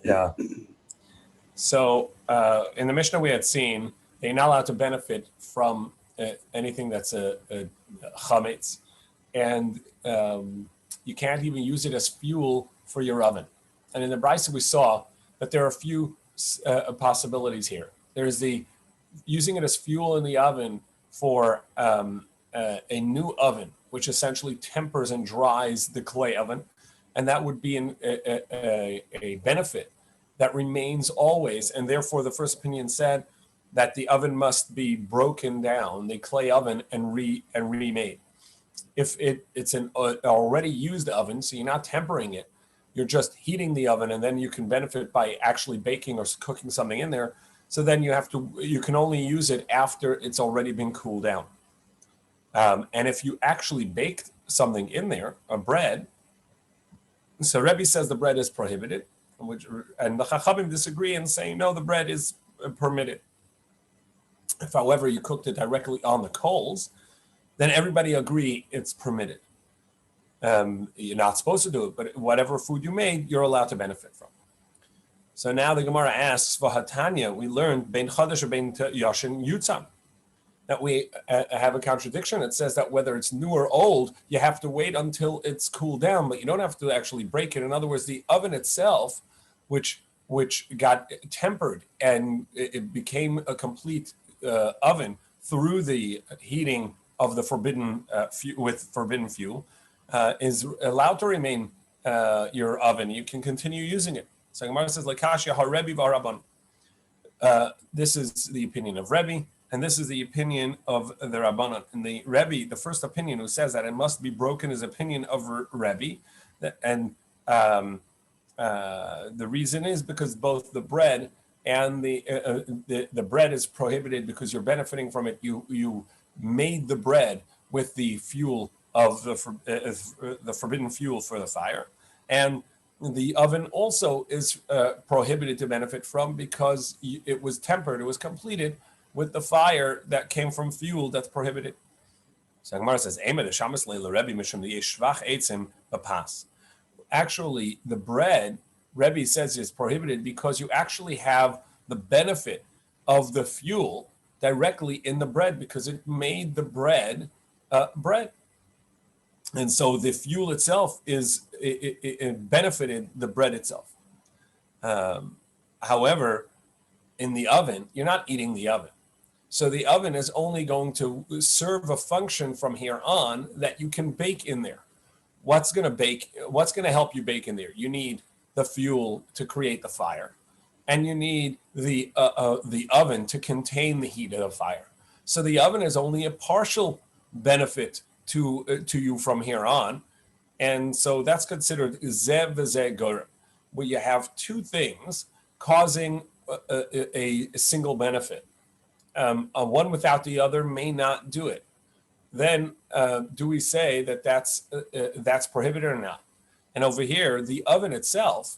Yeah. So in the Mishnah we had seen, they're not allowed to benefit from anything that's a chametz, and you can't even use it as fuel for your oven. And in the Brisa we saw that there are a few possibilities here. There's the using it as fuel in the oven for a new oven, which essentially tempers and dries the clay oven, and that would be a benefit that remains always. And therefore, the first opinion said that the oven must be broken down, the clay oven, and remade. If it's an already used oven, so you're not tempering it, you're just heating the oven, and then you can benefit by actually baking or cooking something in there. So then you can only use it after it's already been cooled down. And if you actually baked something in there, a bread, so Rebbe says the bread is prohibited, and the Chachamim disagree and saying, no, the bread is permitted. If, however, you cooked it directly on the coals, then everybody agree it's permitted. You're not supposed to do it, but whatever food you made, you're allowed to benefit from. So now the Gemara asks, Vahatanya, we learned bein chadash or bein yashin yutzam, that we have a contradiction. It says that whether it's new or old, you have to wait until it's cooled down, but you don't have to actually break it. In other words, the oven itself, which got tempered and it became a complete oven through the heating of the forbidden fuel, is allowed to remain your oven. You can continue using it. So Gemara says, "Lekashya haRebbi v'Rabban." This is the opinion of Rebbe, and this is the opinion of the Rabbanan. And the Rebbe, the first opinion, who says that it must be broken, is opinion of Rebbe, and the reason is because both the bread and the bread is prohibited because you're benefiting from it. You made the bread with the fuel of the forbidden fuel for the fire, and the oven also is prohibited to benefit from because it was tempered, it was completed with the fire that came from fuel that's prohibited. So Gemara says, actually, the bread, Rebbe says, is prohibited because you actually have the benefit of the fuel directly in the bread because it made the bread bread. And so the fuel itself it benefited the bread itself. However, in the oven, you're not eating the oven. So the oven is only going to serve a function from here on that you can bake in there. What's going to help you bake in there? You need the fuel to create the fire, and you need the oven to contain the heat of the fire. So the oven is only a partial benefit to you from here on, and so that's considered zev v'zeh gorim, where you have two things causing a single benefit. One without the other may not do it. Then do we say that that's prohibited or not? And over here, the oven itself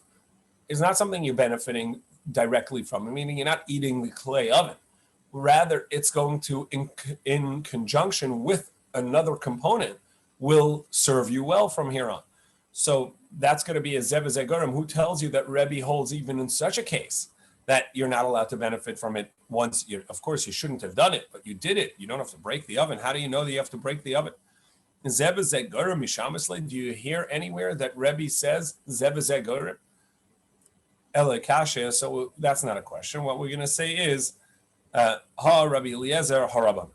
is not something you're benefiting directly from, meaning you're not eating the clay oven. Rather, it's going to, in conjunction with another component, will serve you well from here on. So that's going to be a zev v'zeh gorim. Who tells you that Rebbe holds even in such a case that you're not allowed to benefit from it once of course, you shouldn't have done it, but you did it. You don't have to break the oven. How do you know that you have to break the oven? Zev v'zeh gorim mishamasle. Do you hear anywhere that Rebbe says zev v'zeh gorim? Ela kasha. So that's not a question. What we're going to say is ha Rabbi Eliezer ha Rabban.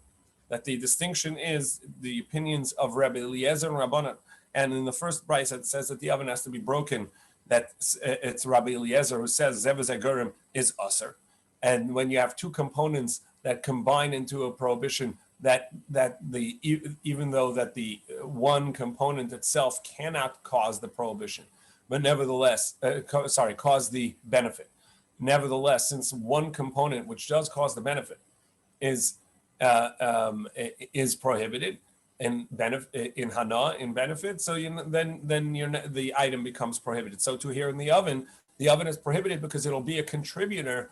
That the distinction is the opinions of Rabbi Eliezer and Rabbanan. And in the first price, it says that the oven has to be broken. That it's Rabbi Eliezer who says zev v'zeh gorim is aser. And when you have two components that combine into a prohibition, that even though that the one component itself cannot cause the prohibition, but nevertheless, cause the benefit. Nevertheless, since one component which does cause the benefit is prohibited in benefit, so then the item becomes prohibited. So to here in the oven is prohibited because it'll be a contributor.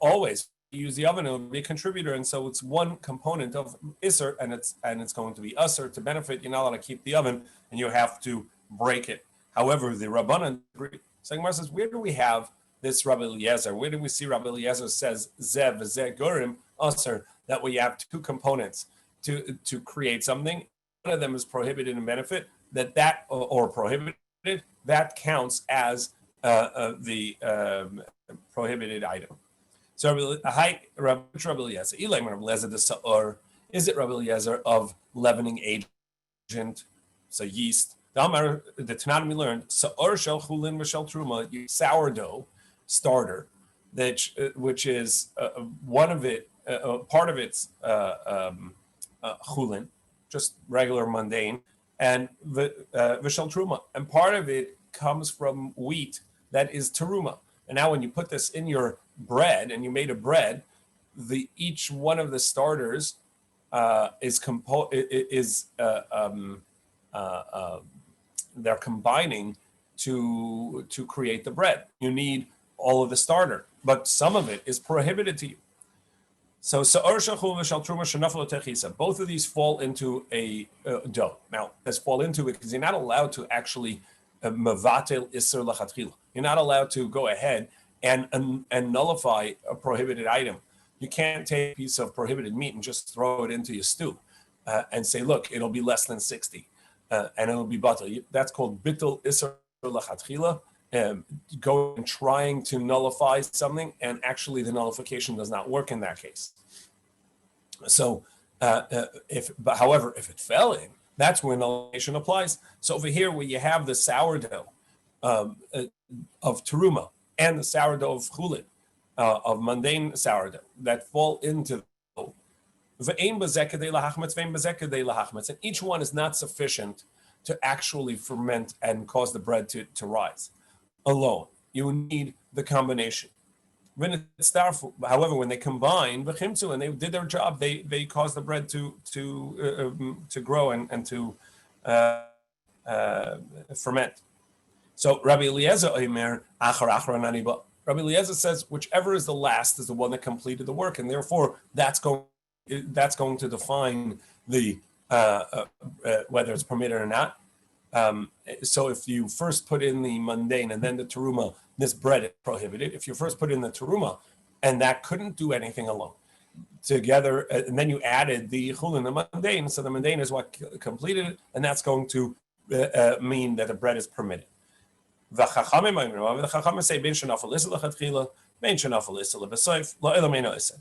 Always use the oven; it will be a contributor, and so it's one component of iser, and it's going to be usher to benefit. You're not allowed to keep the oven, and you have to break it. However, the Rabbanan agree So Gemara says, where do we have this Rabbi Eliezer? Where do we see Rabbi Eliezer says zev v'zeh gurim aser, that we have two components to create something? One of them is prohibited in benefit, that or prohibited, that counts as the prohibited item. So Rabbi Eliezer, is it Rabbi Eliezer of leavening agent, so yeast? The Tanakh we learned sa'or shel chulin v'shel truma, sourdough starter, which is one of it, part of it's chulin, just regular mundane, and v'shel truma, and part of it comes from wheat that is teruma. And now when you put this in your bread and you made a bread, each one of the starters they're combining to create the bread. You need all of the starter, but some of it is prohibited to you. So both of these fall into a dough. Now, let's fall into it because you're not allowed to actually mevatel iser lachatchila. You're not allowed to go ahead and nullify a prohibited item. You can't take a piece of prohibited meat and just throw it into your stew and say, look, it'll be less than 60 and it'll be butter. That's called bittul iser lachatchila, going and trying to nullify something, and actually the nullification does not work in that case. So, however, if it fell in, that's where nullification applies. So over here, where you have the sourdough of teruma and the sourdough of chulin, of mundane sourdough, that fall into the and each one is not sufficient to actually ferment and cause the bread to rise alone. You need the combination. However, when they combined and they did their job, they caused the bread to grow and to ferment. So Rabbi Eliezer Rabbi Eliezer says whichever is the last is the one that completed the work, and therefore that's going to define the whether it's permitted or not. So if you first put in the mundane and then the teruma, this bread is prohibited. If you first put in the teruma and that couldn't do anything alone, together, and then you added the chulin, the mundane, so the mundane is what completed it, and that's going to mean that the bread is permitted. The Chachamim say ben shenafal isel lachatchila, ben shenafal isel lebesoif, lo elameino isel.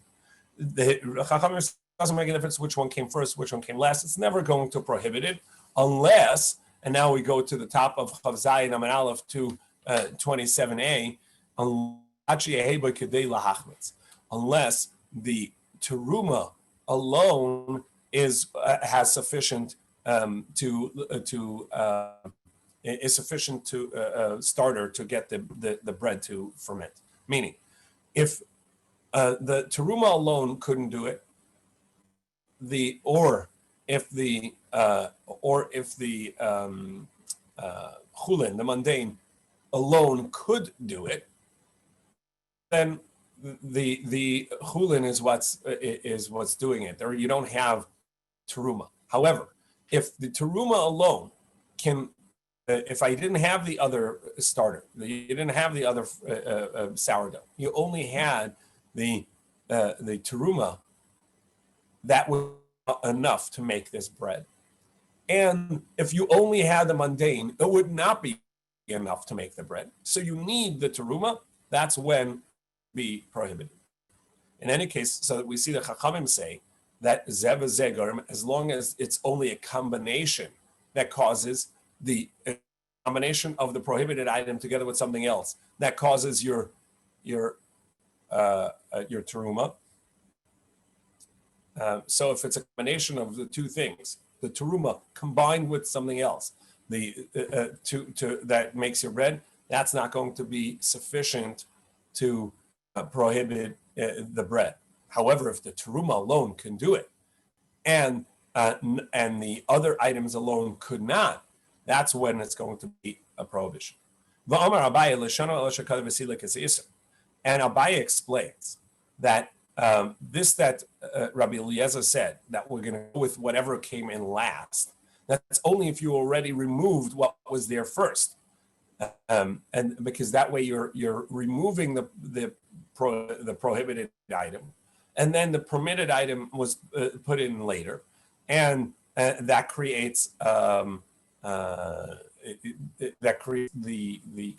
The Chachamim doesn't make a difference which one came first, which one came last. It's never going to prohibit it unless, and now we go to the top of Chav Zayin Amud Aleph to 27a, unless the teruma alone has sufficient is sufficient to starter to get the bread to ferment. Meaning, if the teruma alone couldn't do it, or if the chulin, the mundane, alone could do it, then the chulin is what's doing it. Or you don't have teruma. However, if the teruma alone can, if I didn't have the other starter, you didn't have the other sourdough, you only had the teruma, that was enough to make this bread. And if you only had the mundane, it would not be enough to make the bread. So you need the teruma. That's when be prohibited. In any case, so that we see the Chachamim say that zev zegarim, as long as it's only a combination that causes the combination of the prohibited item together with something else that causes your teruma. So if it's a combination of the two things, the teruma combined with something else, that makes your bread, that's not going to be sufficient to prohibit the bread. However, if the teruma alone can do it, and the other items alone could not, that's when it's going to be a prohibition. And Abaye explains that that Rabbi Eliezer said, that we're going to go with whatever came in last. That's only if you already removed what was there first. And because that way you're removing the prohibited item, and then the permitted item was put in later, and that creates that creates the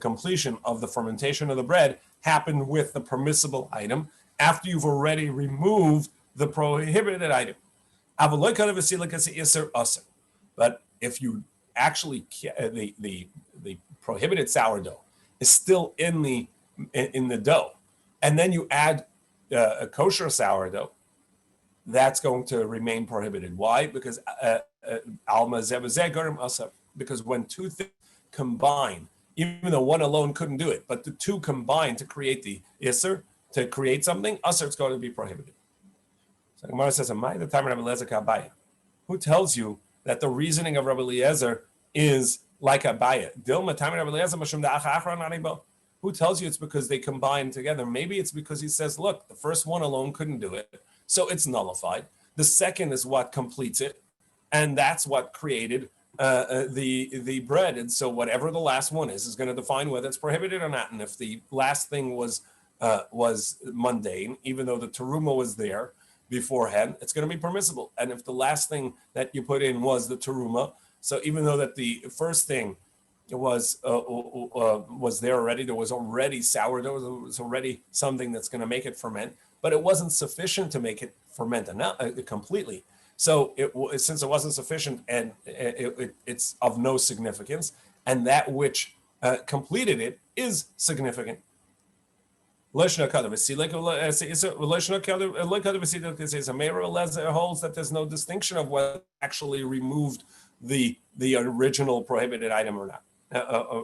completion of the fermentation of the bread happened with the permissible item after you've already removed the prohibited item. But if you actually the prohibited sourdough is still in the dough, and then you add a kosher sourdough, that's going to remain prohibited. Why? Because because when two things combine, even though one alone couldn't do it, but the two combine to create the isser, to create something, asr, it's going to be prohibited. So Gemara says, "Amai the time Rabbi Eliezer Kabaya." Who tells you that the reasoning of Rabbi Eliezer is like Abaya? Who tells you it's because they combine together? Maybe it's because he says, look, the first one alone couldn't do it, so it's nullified. The second is what completes it, and that's what created the bread. And so whatever the last one is going to define whether it's prohibited or not. And if the last thing was mundane, even though the teruma was there beforehand, it's going to be permissible. And if the last thing that you put in was the teruma, so even though that the first thing was there already, there was already sourdough, there was already something that's going to make it ferment, but it wasn't sufficient to make it ferment completely. So since it wasn't sufficient, and it's of no significance, and that which completed it is significant. Holds that there's no distinction of whether actually removed the original prohibited item or not,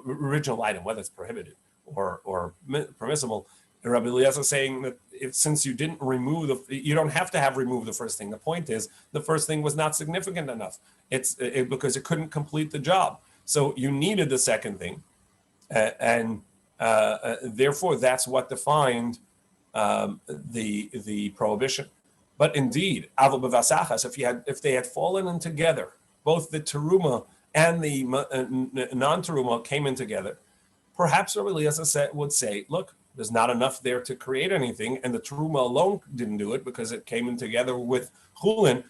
original item, whether it's prohibited or permissible. Rabbi Eliezer is saying that since you didn't remove you don't have to have removed the first thing. The point is the first thing was not significant enough. Because it couldn't complete the job. So you needed the second thing, and therefore that's what defined the prohibition. But indeed, if they had fallen in together, both the teruma and the non-teruma came in together, perhaps Rabbi Eliezer would say, look, there's not enough there to create anything, and the teruma alone didn't do it because it came in together with chulin.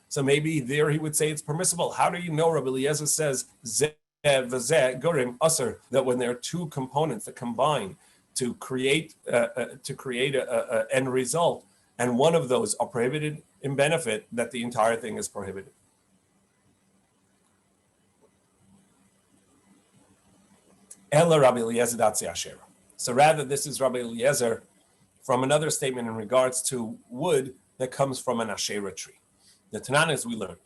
So maybe there he would say it's permissible. How do you know Rabbi Eliezer says that when there are two components that combine to create a end result, and one of those are prohibited in benefit, that the entire thing is prohibited? Ella Rabbi Eliezer datzi Asherah. So rather, this is Rabbi Eliezer from another statement in regards to wood that comes from an Asherah tree. The Tananas we learned,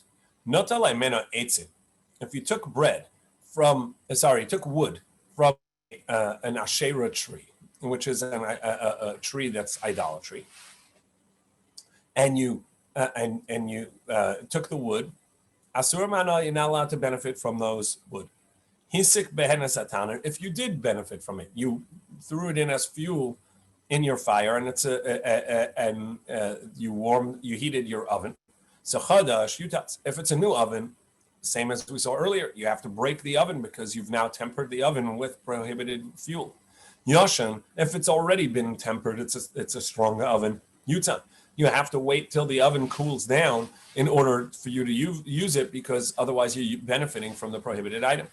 Notalai mena eitzim. If you took wood from an Asherah tree, which is a tree that's idolatry, and you took the wood, asur mana, you're not allowed to benefit from those wood. Hisik behenes ataner. If you did benefit from it, you threw it in as fuel in your fire, and you heated your oven. So chadash yutas. If it's a new oven, same as we saw earlier, you have to break the oven because you've now tempered the oven with prohibited fuel. Yoshan, if it's already been tempered, it's a strong oven. Yutan, you have to wait till the oven cools down in order for you to use it, because otherwise you're benefiting from the prohibited item.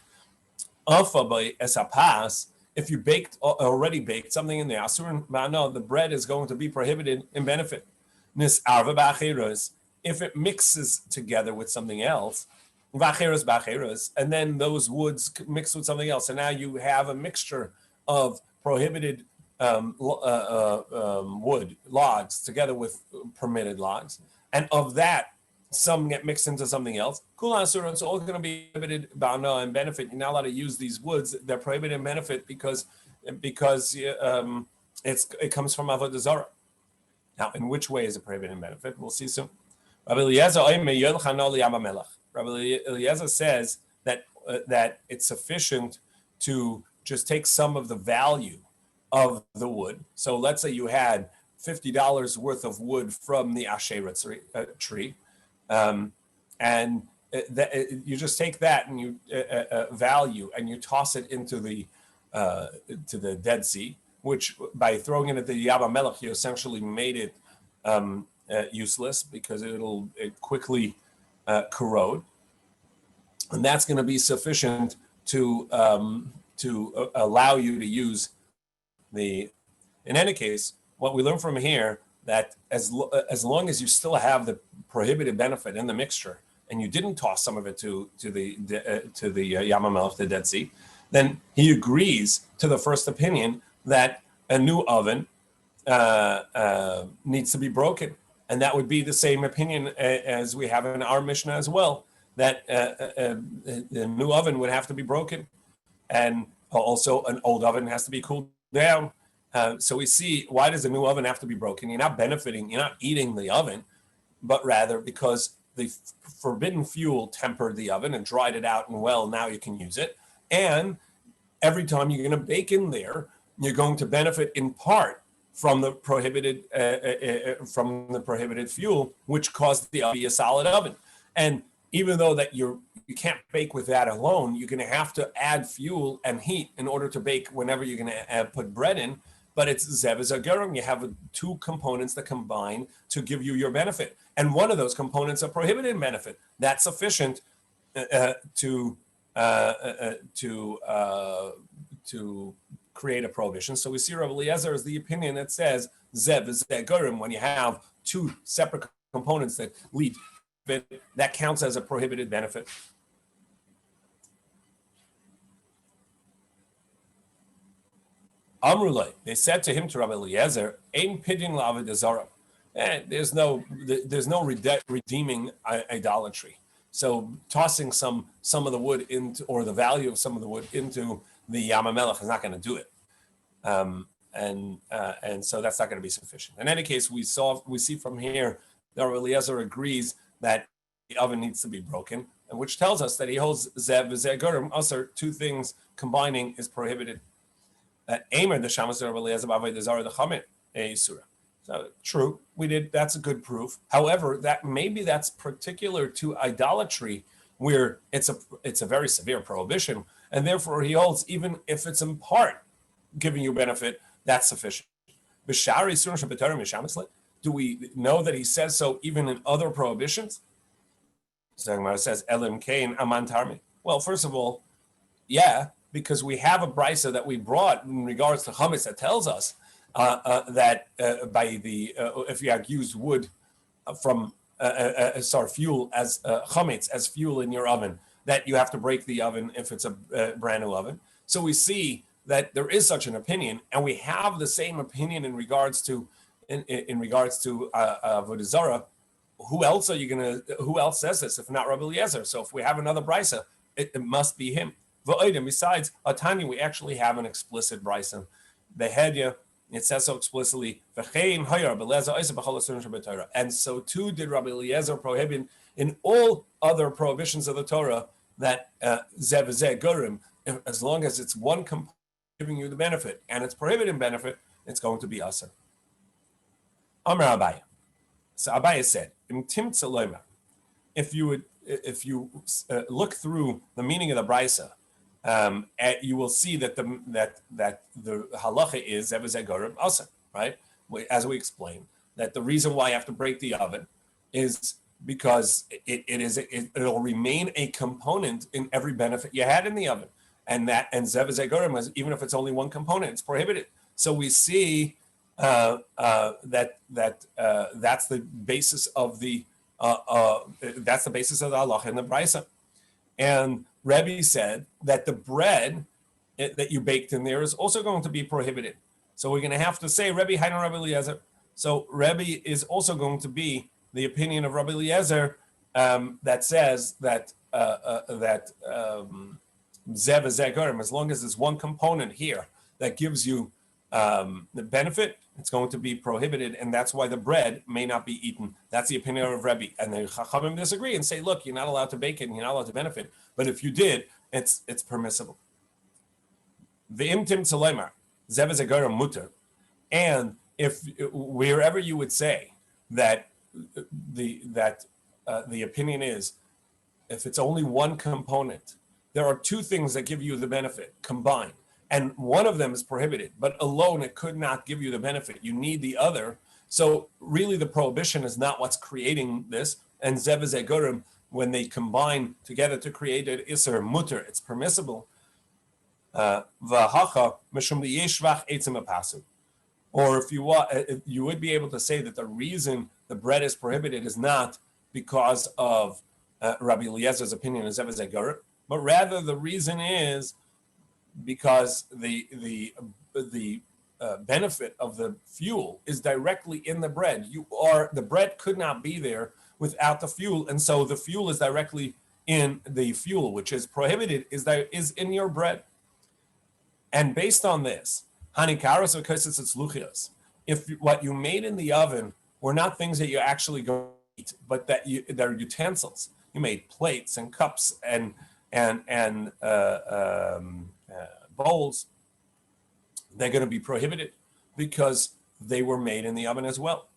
Alpha by esapas, if you already baked something in there, the bread is going to be prohibited in benefit. Nis arva b'acheros, if it mixes together with something else, b'acheros, and then those woods mix with something else, and now you have a mixture of prohibited wood logs together with permitted logs, and of that some get mixed into something else. It's all going to be prohibited ba'ana and benefit. You're not allowed to use these woods. They're prohibited in benefit because it comes from avodah zarah. Now, in which way is it prohibited in benefit? We'll see soon. Rabbi Eliezer says that it's sufficient to just take some of the value of the wood. So let's say you had $50 worth of wood from the Asherah tree. And you just take that and you value and you toss it into the Dead Sea, which by throwing it at the Yam HaMelech, you essentially made it useless because it quickly corrode, and that's going to be sufficient to allow you to use the. In any case, what we learn from here that as long as you still have the prohibited benefit in the mixture, and you didn't toss some of it to the Yam HaMelech, the Dead Sea, then he agrees to the first opinion that a new oven needs to be broken. And that would be the same opinion as we have in our Mishnah as well, that the new oven would have to be broken. And also an old oven has to be cooled down. So we see, why does a new oven have to be broken? You're not benefiting, you're not eating the oven, but rather because the forbidden fuel tempered the oven and dried it out, and well, now you can use it. And every time you're going to bake in there, you're going to benefit in part from the prohibited fuel, which caused the oven to be a solid oven. And even though that you can't bake with that alone, you're going to have to add fuel and heat in order to bake whenever you're going to put bread in. But it's zev zagerim. You have two components that combine to give you your benefit, and one of those components a prohibited benefit. That's sufficient to create a prohibition. So we see Rabbi Eliezer is the opinion that says zev zagerim. When you have two separate components that lead, that counts as a prohibited benefit. Amrulay, they said to him, to Rabbi Eliezer, "Ein pidin la'avodah zarah." There's no redeeming idolatry. So tossing some of the wood into, or the value of some of the wood into the Yam HaMelech is not going to do it, and so that's not going to be sufficient. In any case, we see from here that Rabbi Eliezer agrees that the oven needs to be broken, and which tells us that he holds zev v'zegurim asur, two things combining is prohibited. Aimer the shamas Rabbi Eliezer b'avodah zarah the chamit surah. So true, we did. That's a good proof. However, that's particular to idolatry, where it's a very severe prohibition, and therefore he holds even if it's in part giving you benefit, that's sufficient. Do we know that he says so even in other prohibitions? So it says Elim Kain Aman Tarmi. Well, first of all, yeah, because we have a brisa that we brought in regards to chametz that tells us that if you have used wood from fuel as chametz as fuel in your oven, that you have to break the oven if it's a brand new oven. So we see that there is such an opinion, and we have the same opinion in regards to avodah zarah. Who else says this if not Rabbi Eliezer? So if we have another brisa, it must be him. Besides Atanya, we actually have an explicit brisa. Behedya, it says so explicitly. And so too did Rabbi Eliezer prohibit in all other prohibitions of the Torah that zev gurim, as long as it's one component giving you the benefit and it's prohibited benefit, it's going to be asur. Amar Abaye. So Abaye said, if you look through the meaning of the brisa, you will see that the halacha is zev gurim asur, right? As we explained, that the reason why you have to break the oven is because it'll remain a component in every benefit you had in the oven, and zev gurim is, even if it's only one component, it's prohibited. So we see that that's the basis of the halacha in the brisa. And Rebbe said that the bread that you baked in there is also going to be prohibited. So we're going to have to say Rebbe Hainu Rabbi Eliezer. So Rebbe is also going to be the opinion of Rabbi Eliezer that says that zev gurim, as long as there's one component here that gives you the benefit, it's going to be prohibited, and that's why the bread may not be eaten. That's the opinion of Rebbe. And the Chachamim disagree and say, look, you're not allowed to bake it, and you're not allowed to benefit. But if you did, it's permissible. V'imtim tzelemar, zev gurim muter. And if wherever you would say that the opinion is if it's only one component, there are two things that give you the benefit combined. And one of them is prohibited, but alone it could not give you the benefit. You need the other. So really the prohibition is not what's creating this. And zev zegurim, when they combine together to create an iser mutter, it's permissible. V'hacha mishum liyeshvach etzem apasim. Or if you want, you would be able to say that the reason the bread is prohibited is not because of Rabbi Eliezer's opinion of zev zegurim, but rather the reason is because the benefit of the fuel is directly in the bread. The bread could not be there without the fuel, and so the fuel is directly in the fuel, which is prohibited, is in your bread. And based on this, hanikaros v'kosis etzluchios, if what you made in the oven were not things that you actually go eat, but they're utensils. You made plates and cups and bowls, they're going to be prohibited because they were made in the oven as well.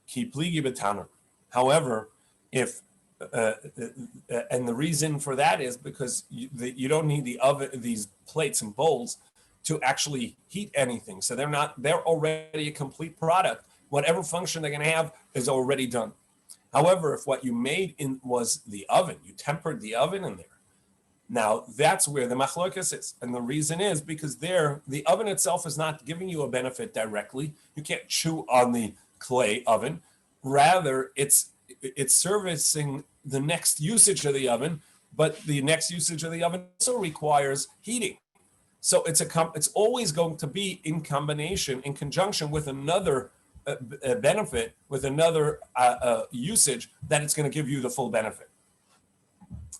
Ki pligi b'tanur. However, if and the reason for that is because you don't need the oven, these plates and bowls, to actually heat anything. So they're already a complete product. Whatever function they're going to have is already done. However, if what you made was the oven, you tempered the oven in there. Now that's where the machlokas is, and the reason is because the oven itself is not giving you a benefit directly. You can't chew on the clay oven. Rather, it's servicing the next usage of the oven, but the next usage of the oven also requires heating. So it's always going to be in combination, in conjunction with another benefit, with another usage, that it's going to give you the full benefit.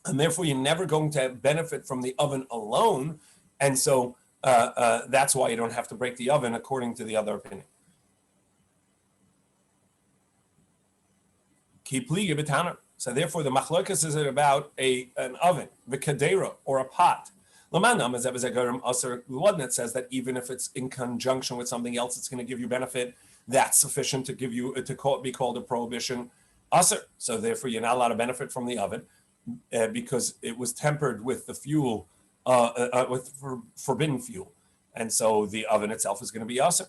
And therefore, you're never going to benefit from the oven alone. And so that's why you don't have to break the oven, according to the other opinion. So therefore, the machlokas is about an oven, the kadera, or a pot. The one that says that even if it's in conjunction with something else, it's going to give you benefit. That's sufficient to give you be called a prohibition aser. So therefore, you're not allowed to benefit from the oven because it was tempered with the fuel, with forbidden fuel, and so the oven itself is going to be aser.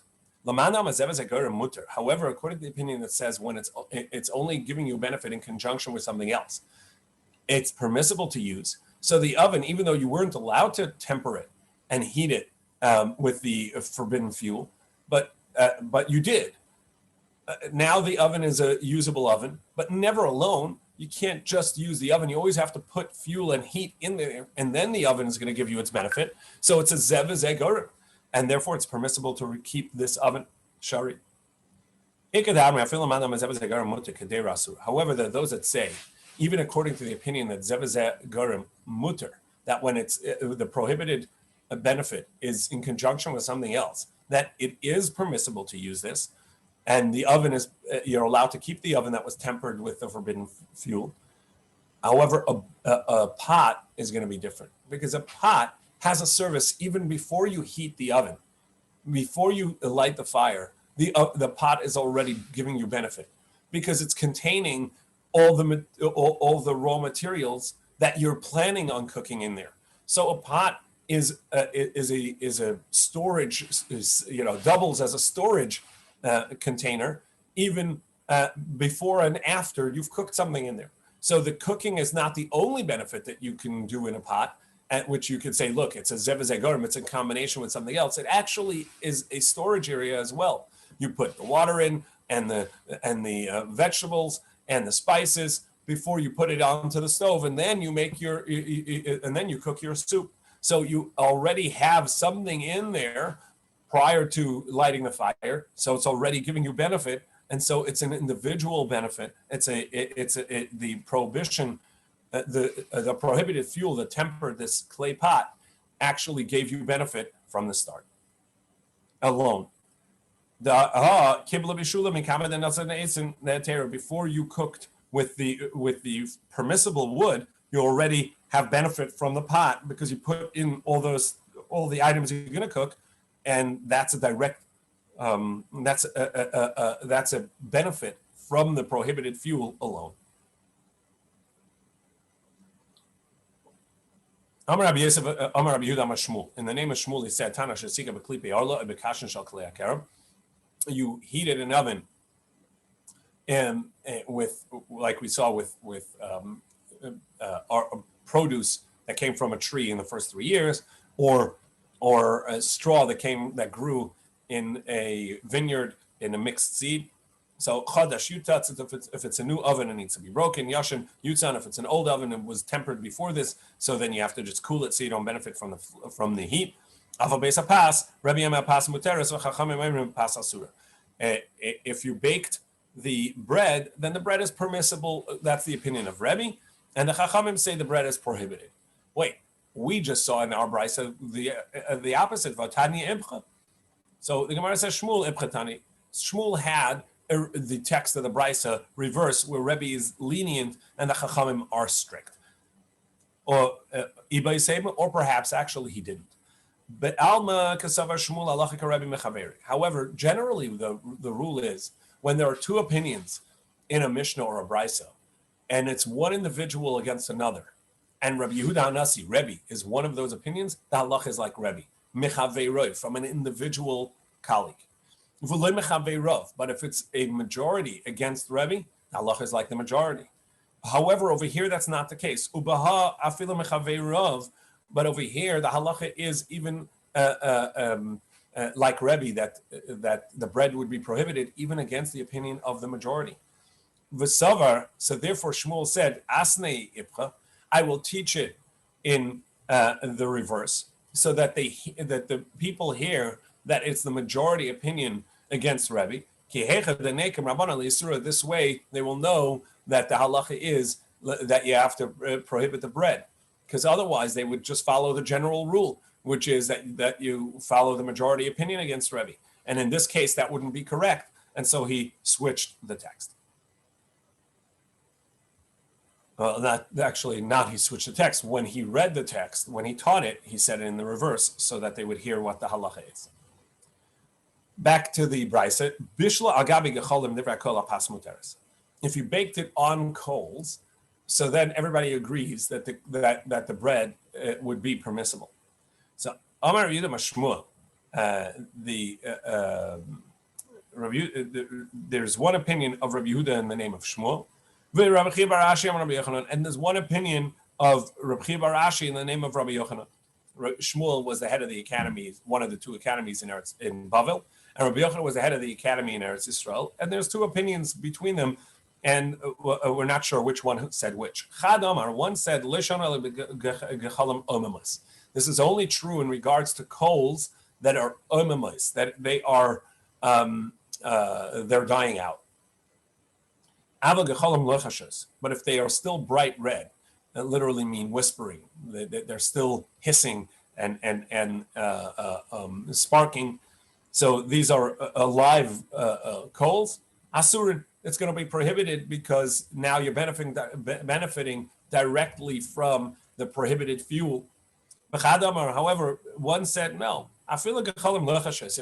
However, according to the opinion that says when it's only giving you a benefit in conjunction with something else, it's permissible to use. So the oven, even though you weren't allowed to temper it and heat it with the forbidden fuel, but you did. Now the oven is a usable oven, but never alone. You can't just use the oven. You always have to put fuel and heat in there, and then the oven is going to give you its benefit. So it's a zev zegurim, and therefore it's permissible to keep this oven shari. However, there are those that say, even according to the opinion that zev zegurim mutter, that when it's the prohibited benefit is in conjunction with something else, that it is permissible to use this. And the oven you're allowed to keep the oven that was tempered with the forbidden fuel. However, a pot is going to be different because a pot has a service even before you heat the oven. Before you light the fire, the pot is already giving you benefit because it's containing all the raw materials that you're planning on cooking in there. So a pot is a storage, doubles as a storage container, even before and after you've cooked something in there. So the cooking is not the only benefit that you can do in a pot, at which you could say, look, it's a zev zegurim, it's in combination with something else. It actually is a storage area as well. You put the water in and the vegetables and the spices before you put it onto the stove, and then you make and then you cook your soup. So you already have something in there prior to lighting the fire, so it's already giving you benefit, and so it's an individual benefit. The prohibition, the prohibited fuel that tempered this clay pot actually gave you benefit from the start alone. Before you cooked with the permissible wood, you already have benefit from the pot because you put in all the items you're going to cook. And that's a direct, that's a benefit from the prohibited fuel alone. Amar Rabbi Yosef, Amar Rabbi Yehuda, Amar Shmuel. In the name of Shmuel, he said, Tana shesika b'klipi arla b'kashin shel klei hakerem. You heated an oven, and with, like we saw with our produce that came from a tree in the first 3 years, or a straw that grew in a vineyard in a mixed seed. So chadash yutatz, if it's a new oven, it needs to be broken. Yashin yutzan, if it's an old oven and was tempered before this, so then you have to just cool it so you don't benefit from the heat. Aval beis hapas, Rabbi Yema pas muteres v'chachamim oimrim pas asura. If you baked the bread, then the bread is permissible. That's the opinion of Rebbe, and the chachamim say the bread is prohibited. Wait, we just saw in our brisa the opposite. Vatani ibcha. So the Gemara says Shmuel ibchatani. Shmuel had the text of the brisa reverse, where Rebbe is lenient and the chachamim are strict. Or perhaps actually he didn't. But Alma Kasavar Shmuel Alachika Rebbe Mechaveri. However, generally the rule is when there are two opinions in a Mishnah or a Brisa, and it's one individual against another, and Rabbi Yehuda Hanasi, Rebbe, is one of those opinions, the halach is like Rebbe, Mechaveroi, from an individual colleague. But if it's a majority against Rebbe, the halach is like the majority. However, over here that's not the case. Ubaha afilu mechaverov. But over here, the halacha is even like Rebbe, that the bread would be prohibited even against the opinion of the majority. V'savar, so therefore Shmuel said, Asnei ibcha, I will teach it in the reverse, so that the people hear that it's the majority opinion against Rebbe. This way, they will know that the halacha is that you have to prohibit the bread. Because otherwise they would just follow the general rule, which is that you follow the majority opinion against Rebbe. And in this case, that wouldn't be correct. And so he switched the text. Well, not he switched the text. When he read the text, when he taught it, he said it in the reverse so that they would hear what the halacha is. Back to the brisa. Bishla agabi gecholim nivra kol pas muteres. If you baked it on coals, so then everybody agrees that the bread would be permissible. So Amar Yehuda Mashmuel, there's one opinion of Rabbi Yehuda in the name of Shmuel, and there's one opinion of Rabbi Bar Ashi in the name of Rabbi Yochanan. Shmuel was the head of the academy, one of the two academies in Bavel, and Rabbi Yochanan was the head of the academy in Eretz Yisrael. And there's two opinions between them. And we're not sure which one said which. Chad Amar, one said, this is only true in regards to coals that are omemus, that they are they're dying out. But if they are still bright red, that literally mean whispering, they're still hissing and sparking. So these are alive coals. Asur, it's going to be prohibited because now you're benefiting directly from the prohibited fuel. However, one said no. If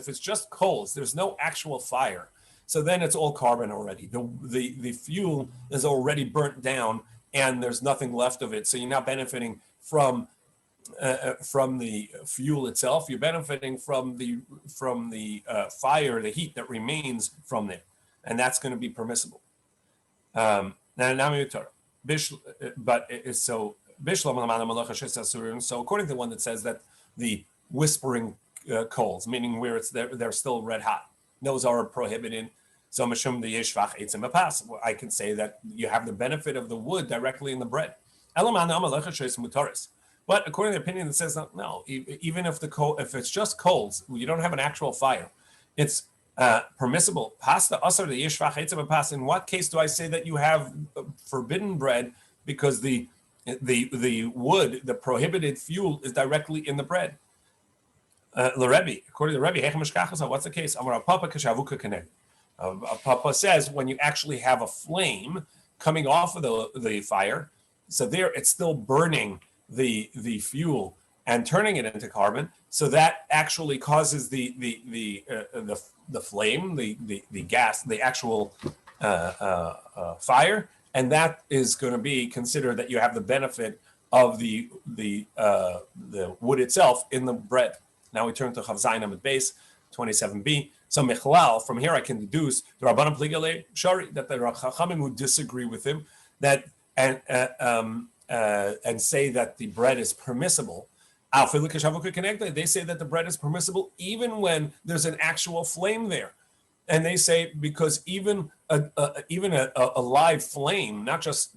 it's just coals, there's no actual fire. So then it's all carbon already. The fuel is already burnt down and there's nothing left of it. So you're not benefiting from the fuel itself. You're benefiting from the fire, the heat that remains from there. And that's going to be permissible. So according to one that says that the whispering coals, meaning where they're still red hot, those are prohibited. So I can say that you have the benefit of the wood directly in the bread. But according to the opinion that says no, even if it's just coals, you don't have an actual fire, it's permissible. Pasta asar the yishvach etzem pas. In what case do I say that you have forbidden bread because the wood, the prohibited fuel, is directly in the bread? L'Rebbe, according to Rebbe, what's the case? Amar Papa kashavuka kaneg. Papa says when you actually have a flame coming off of the fire, so there it's still burning the fuel and turning it into carbon. So that actually causes the flame, the gas, the actual fire, and that is going to be considered that you have the benefit of the wood itself in the bread. Now we turn to Chav Zayin Amud Beis 27b. So Michlal, from here I can deduce the Rabbanan Pligale Shari, that the Chachamim who disagree with him and say that the bread is permissible. They say that the bread is permissible even when there's an actual flame there. And they say because even a live flame, not just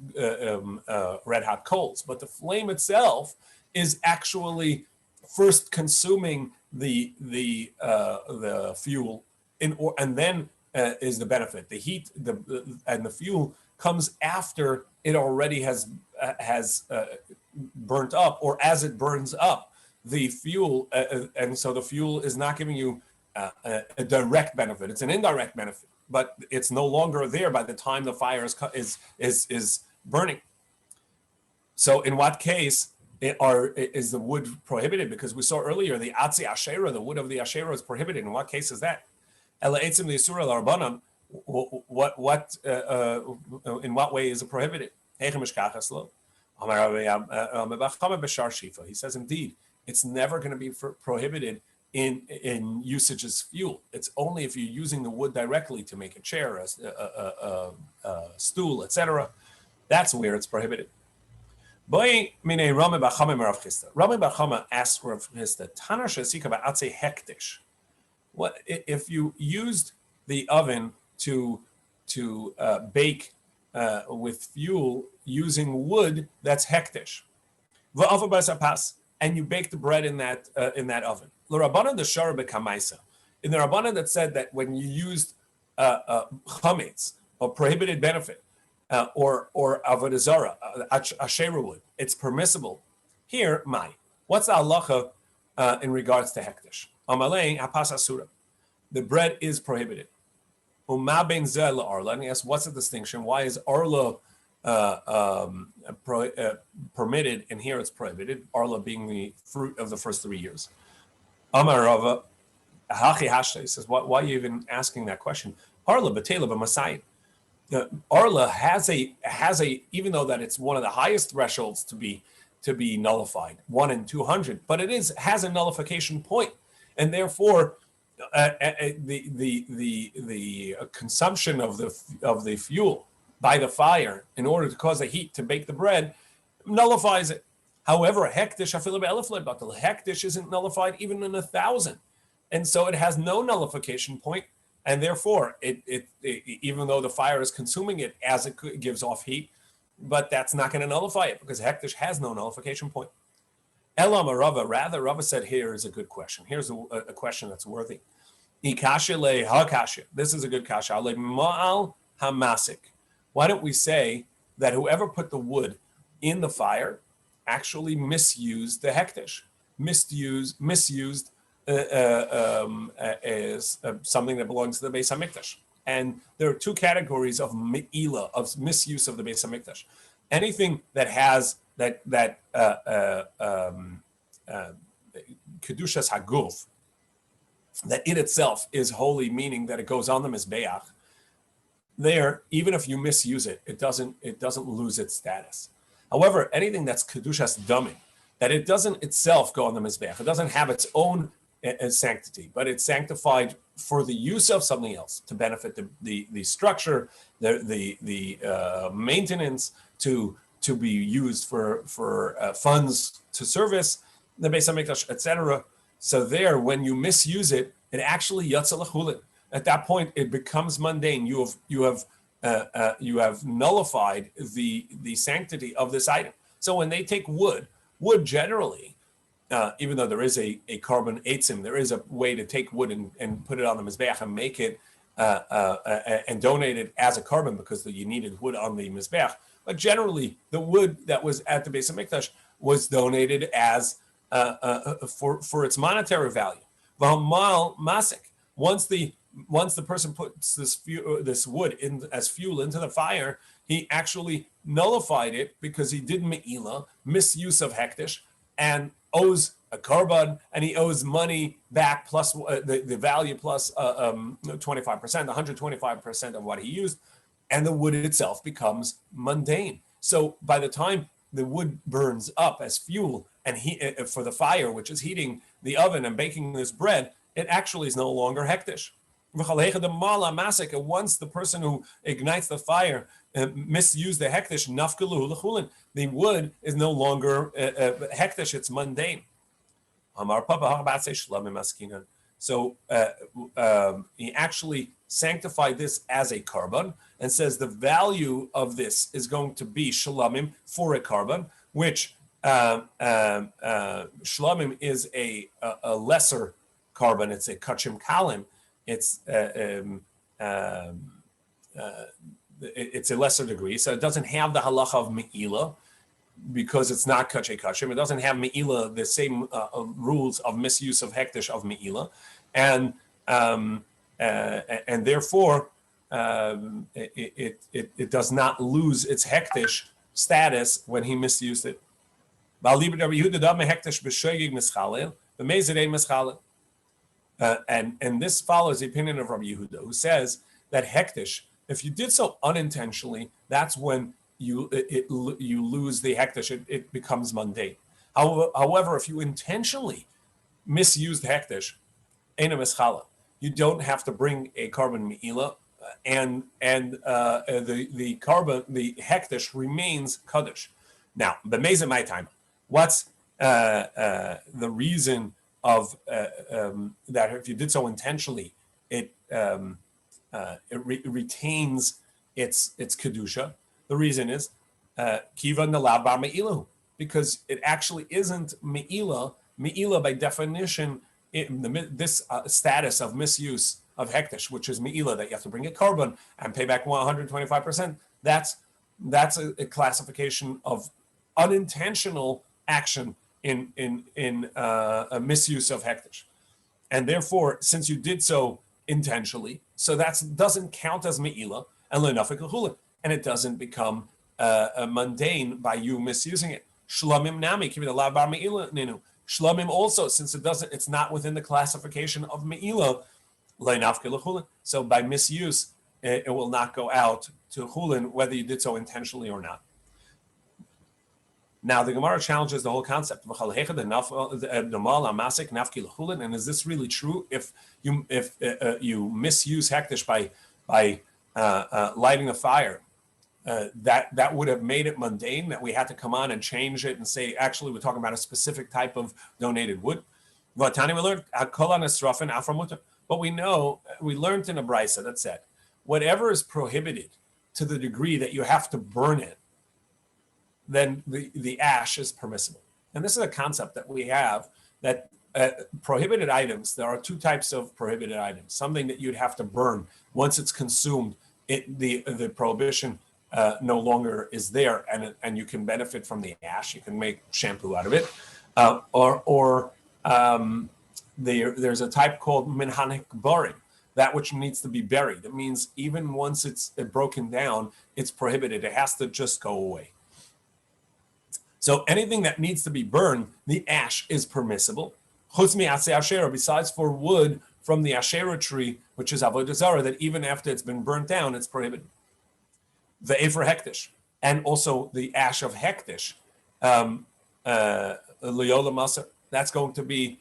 red hot coals, but the flame itself is actually first consuming the fuel, and then is the benefit. The heat and the fuel comes after it already has burnt up, or as it burns up the fuel, and so the fuel is not giving you a direct benefit. It's an indirect benefit, but it's no longer there by the time the fire is burning. So in what case is the wood prohibited? Because we saw earlier the Atzi Asherah, the wood of the Asherah, is prohibited. In what case is that? In what way is it prohibited? He says, indeed, it's never going to be prohibited in usage as fuel. It's only if you're using the wood directly to make a chair, a stool, etc. That's where it's prohibited. Rami Bar Chama asked Rav Chisda, Tana shesika ba'atzei hektish. What if you used the oven to bake with fuel using wood that's hektish? And you bake the bread in that oven. In the Rabbanan that said that when you used chametz, or prohibited benefit, or avodah zarah, asherah wood, it's permissible. Here, what's the halacha in regards to hektish? Amalei hapas asura. The bread is prohibited. Uma ben zeh la'arla. And he asks, what's the distinction? Why is arla permitted, and here it's prohibited, arla being the fruit of the first 3 years? Amar Rava, hachi hashta. He says, why are you even asking that question? Arla betela b'masayim. Arla has a even though that it's one of the highest thresholds to be nullified, 1 in 200, but it has a nullification point, and therefore the consumption of the fuel by the fire in order to cause the heat to bake the bread nullifies it. However, hektish but the hektish isn't nullified even in 1,000, and so it has no nullification point, and therefore it even though the fire is consuming it as it gives off heat, but that's not going to nullify it because hektish has no nullification point. Elam Rava, rather, Rava said, here is a good question. Here's a question that's worthy. Ikasha le hakasha. This is a good kasha. Le ma'al hamasik. Why don't we say that whoever put the wood in the fire actually misused the hektish, misused as something that belongs to the Beis Hamikdash. And there are 2 categories of me'ila, of misuse of the Beis Hamikdash. Anything that has kedushas haguf, that it itself is holy, meaning that it goes on the mizbeach. There, even if you misuse it, it doesn't lose its status. However, anything that's kedushas dummy, that it doesn't itself go on the mizbeach, it doesn't have its own sanctity, but it's sanctified for the use of something else to benefit the structure, the maintenance, to be used for funds to service the Beis Hamikdash, etc. So there, when you misuse it, it actually yatsa l'chulin. At that point, it becomes mundane. You have nullified the sanctity of this item. So when they take wood generally, even though there is a carbon eitzim, there is a way to take wood and put it on the mizbeach and make it and donate it as a carbon because you needed wood on the mizbeach. But generally, the wood that was at the Beis Hamikdash was donated as for its monetary value. V'hamal masik. Once the person puts this wood in as fuel into the fire, he actually nullified it because he did me'ila, misuse of hektish, and owes a carbon, and he owes money back plus the value plus 25%, 125% of what he used, and the wood itself becomes mundane. So by the time the wood burns up as fuel and for the fire, which is heating the oven and baking this bread, it actually is no longer hektish. And once the person who ignites the fire misuse the hektish, the wood is no longer hektish, it's mundane. So he actually sanctified this as a carbon and says the value of this is going to be shlamim for a carbon, which shlamim is a lesser carbon. It's a kachim kalim. It's a lesser degree, so it doesn't have the halacha of me'ilah because it's not kachay kachim. It doesn't have me'ilah, the same rules of misuse of hektish of me'ilah, and therefore it does not lose its hektish status when he misused it. And this follows the opinion of Rabbi Yehuda, who says that hektish, if you did so unintentionally, that's when you lose the hektish. It becomes mundane. However, if you intentionally misused hektish, eina mischala, you don't have to bring a carbon me'ilah, and the carbon, the hektish remains kaddish. Now, b'mezeh my time, what's the reason of that if you did so intentionally, it retains its kedusha? The reason is kiva nalav bar me'ilahu, because it actually isn't me'ilah. Me'ilah by definition, this status of misuse of hektish, which is me'ilah, that you have to bring a carbon and pay back 125%. That's a classification of unintentional action in a misuse of hektish, and therefore, since you did so intentionally, so that doesn't count as me'ilah and lenafik l'chulin, and it doesn't become mundane by you misusing it. Shlamim nami kivi alav bar me'ilah ninu. Shlamim also, since it's not within the classification of me'ilah, lenafik l'chulin. So by misuse, it will not go out to chulin whether you did so intentionally or not. Now, the Gemara challenges the whole concept. And is this really true? If you misuse hektish by lighting a fire, that would have made it mundane, that we had to come on and change it and say, actually, we're talking about a specific type of donated wood. But we learned in a brisa that said, whatever is prohibited to the degree that you have to burn it, then the ash is permissible. And this is a concept that we have, that prohibited items, there are two types of prohibited items. Something that you'd have to burn. Once it's consumed, the prohibition no longer is there, and you can benefit from the ash. You can make shampoo out of it. There's a type called minhanik barim, that which needs to be buried. It means even once it's broken down, it's prohibited. It has to just go away. So anything that needs to be burned, the ash is permissible. Besides for wood from the Asherah tree, which is avodah zarah, that even after it's been burnt down, it's prohibited. The efer hektish, and also the ash of hektish, that's going to be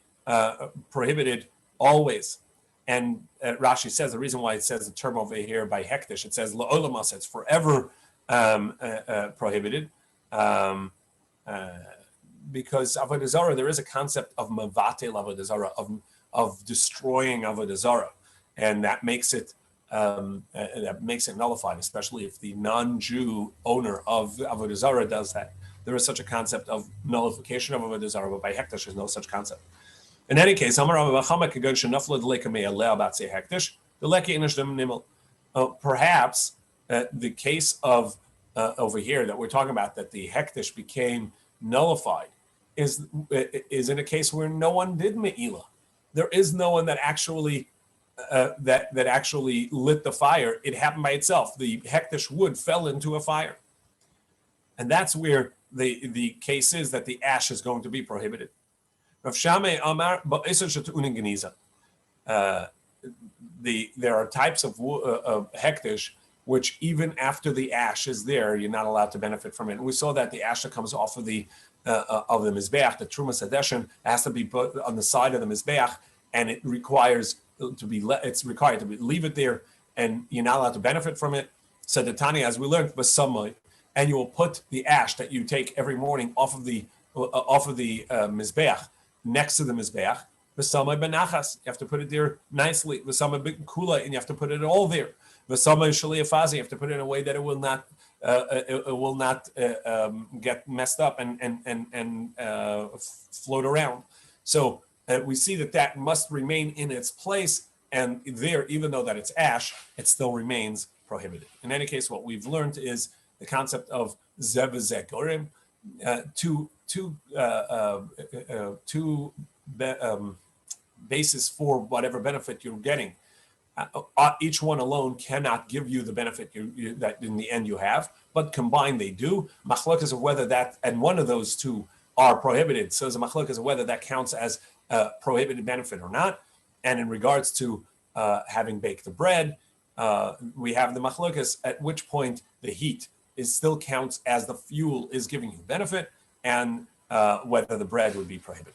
prohibited always. And Rashi says the reason why it says the term over here by hektish, it says la'olam, it's forever prohibited. Because avodah zarah, there is a concept of mavatel avodah zarah, of destroying avodah zarah, and that makes it nullified, especially if the non-Jew owner of avodah zarah does that. There is such a concept of nullification of avodah zarah, but by hektish there's no such concept. In any case, perhaps the case of over here that we're talking about, that the hektish became nullified, is in a case where no one did me'ilah. There is no one that actually actually lit the fire. It happened by itself. The hektish wood fell into a fire, and that's where the case is that the ash is going to be prohibited. Rav Shammai Amar there are types of hektish which even after the ash is there, you're not allowed to benefit from it. And we saw that the ash that comes off of the mizbeach, the trumas hadeshin, has to be put on the side of the mizbeach, and it requires to be leave it there, and you're not allowed to benefit from it. So the Tanya, as we learned, was samai, and you will put the ash that you take every morning off of the mizbeach next to the mizbeach. V'samai benachas, you have to put it there nicely. V'samai kula, and you have to put it all there. V'samai shaliafazi, you have to put it in a way that it will not get messed up and float around. So we see that must remain in its place, and there, even though that it's ash, it still remains prohibited. In any case, what we've learned is the concept of zev v'zegorim, two basis for whatever benefit you're getting. Each one alone cannot give you the benefit that in the end you have, but combined they do. Machlokas of whether that and one of those two are prohibited. So the machlokas of whether that counts as a prohibited benefit or not. And in regards to having baked the bread, we have the machlokas at which point the heat still counts as the fuel is giving you benefit, and whether the bread would be prohibited.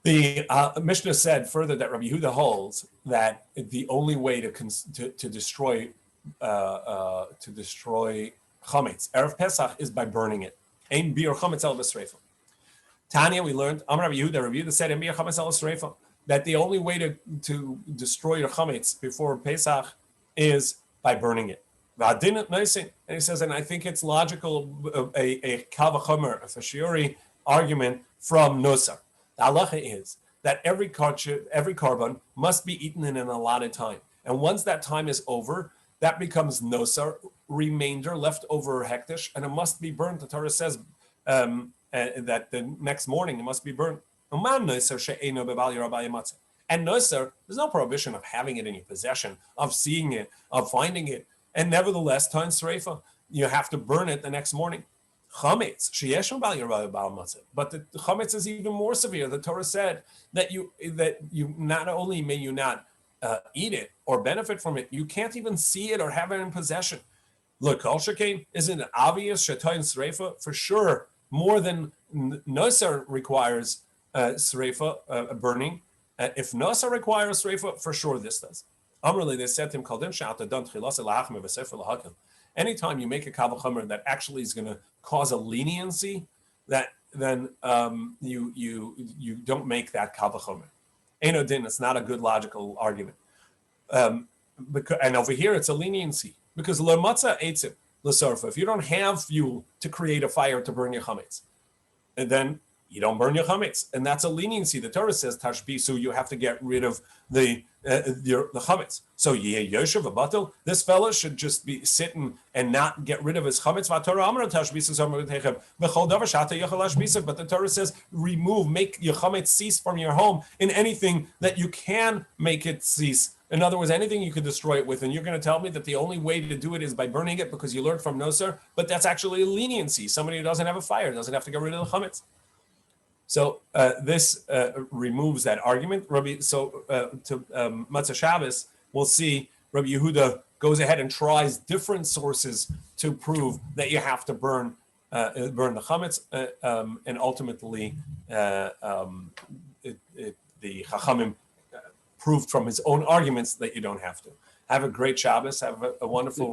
The Mishnah said further that Rabbi Yehuda holds that the only way to destroy chametz erev Pesach is by burning it. Ein bir chametz el b'sreifa. Tanya, we learned Rabbi Yehuda said ein bir chametz el b'sreifa, that the only way to destroy your chametz before Pesach is by burning it. And he says, and I think it's logical, a kal v'chomer, a fashiori argument from Nosar. The halacha is that every korban must be eaten in an allotted time. And once that time is over, that becomes nosar, remainder, leftover hektish, and it must be burnt. The Torah says that the next morning it must be burnt. And nosar, there's no prohibition of having it in your possession, of seeing it, of finding it. And nevertheless, time sreifa, you have to burn it the next morning. Chametz, but the chametz is even more severe. The Torah said that you not only may you not eat it or benefit from it, you can't even see it or have it in possession. Look, kol shekain, isn't it obvious? Shatoin sreifa, for sure, more than nosar requires sreifa, burning. If nosar requires sreifa, for sure this does. Amrli, they said to him, "Kaldin sha'ata dan tchilas elachim v'sefer lahakim." Anytime you make a kal v'chomer that actually is going to cause a leniency, then you don't make that kal v'chomer. Eino din, it's not a good logical argument. And over here it's a leniency because lo matzah eitzim l'sorfa. If you don't have fuel to create a fire to burn your chametz, and then you don't burn your chametz, and that's a leniency. The Torah says tashbisu, you have to get rid of the chametz. So yoshev abatel, this fellow should just be sitting and not get rid of his chametz. But the Torah says remove, make your chametz cease from your home in anything that you can make it cease. In other words, anything you could destroy it with. And you're going to tell me that the only way to do it is by burning it because you learned from Nosar, but that's actually a leniency. Somebody who doesn't have a fire doesn't have to get rid of the chametz. So this removes that argument. To Matzah Shabbos, we'll see Rabbi Yehuda goes ahead and tries different sources to prove that you have to burn the chametz, and ultimately the Chachamim proved from his own arguments that you don't have to. Have a great Shabbos. Have a wonderful